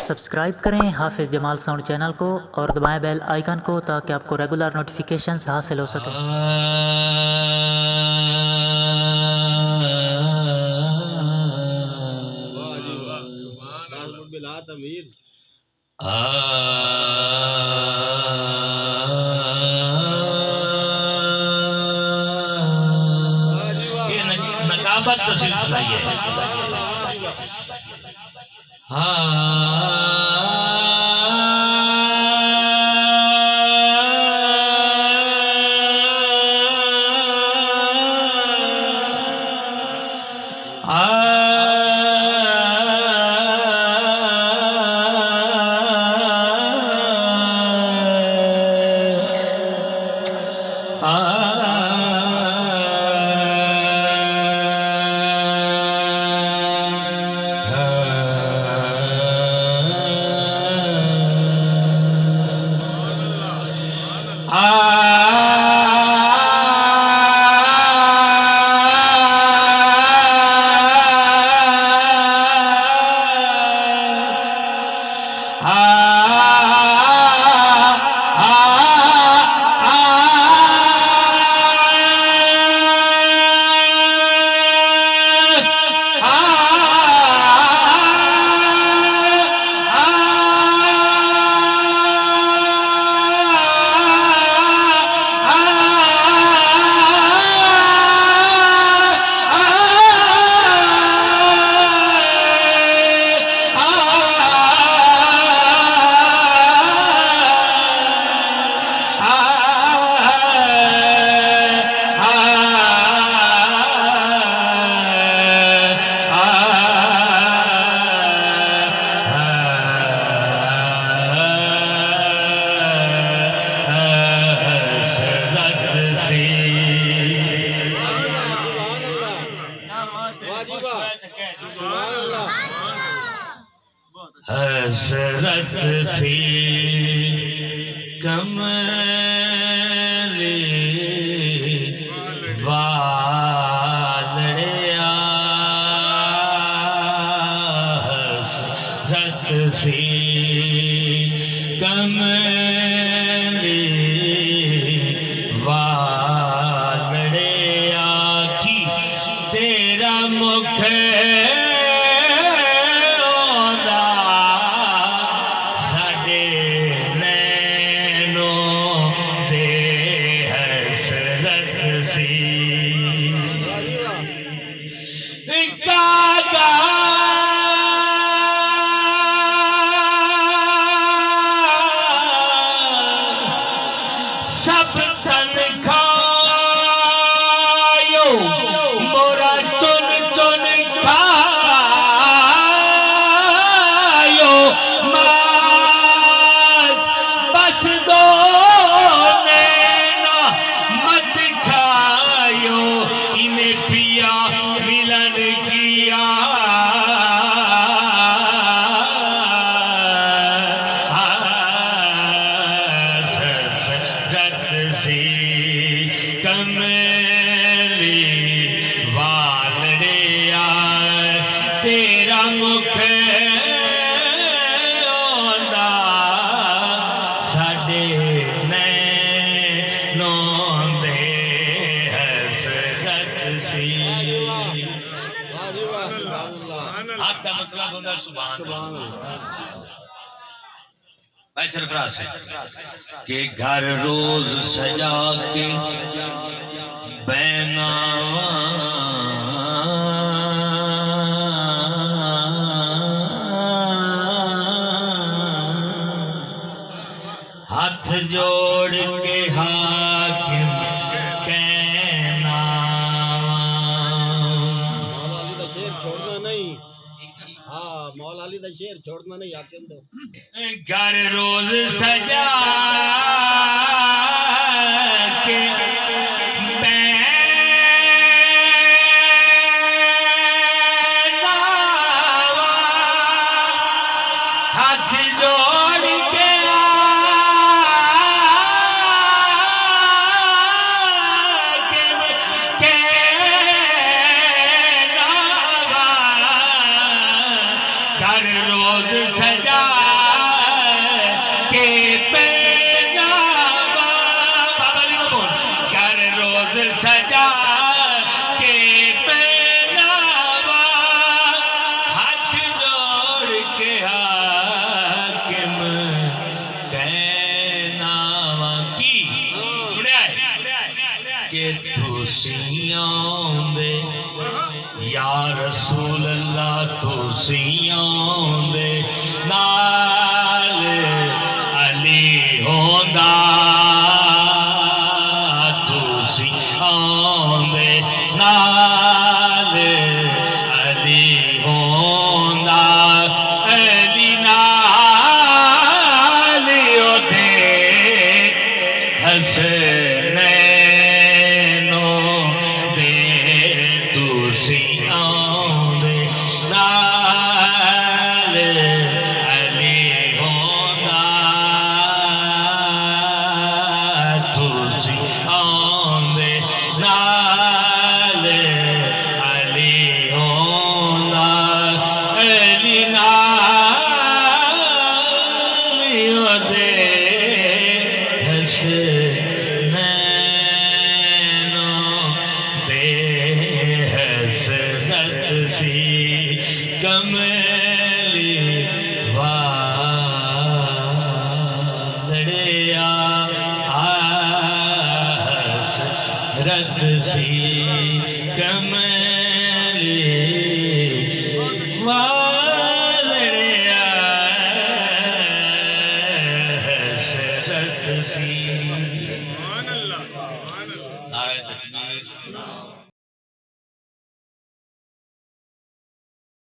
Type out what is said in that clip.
Subscribe करें हाफिज़ Jamal sound channel को और दबाएं बेल आइकन को ताकि आपको रेगुलर नोटिफिकेशंस हासिल हो सकें। ये नकाबत का सिलसिला ये है। हसरत सी कमली वालड़िया, हसरत सी कमली वालड़िया की तेरा मुख सब तन खायो मोरा चुन चुन खायो मास बस दो नैना मत खायो इन्हें पिया मिलन किया कमली वालड़िया तेरा मुख आंदा साडे नैनों दे हसरत सी। हाथ का मतलब होता सुभान अल्लाह। भाई सरफराज के घर रोज सजा के बैनावा हाथ जोड़ के हाकिम कहना छोड़ना नहीं। हाँ मौला अली दा शेर छोड़ना नहीं हाकिम दो। घर रोज सजा के बैनावा हाथ जोड़ के कहनावा घर रोज सजा तुसियां दे या रसूल अल्लाह तुसियां दे नाल अली होंदा तुसियां दे नाल अली होंदा अली नाल ओदे हसनैनो दे तुसियां दे नाल अली होंदा तुसियां दे नाल अली होंदा अली नाल ओदे हसनैनो दे हसरत सी कमली वालड़िया हसरत सी कमली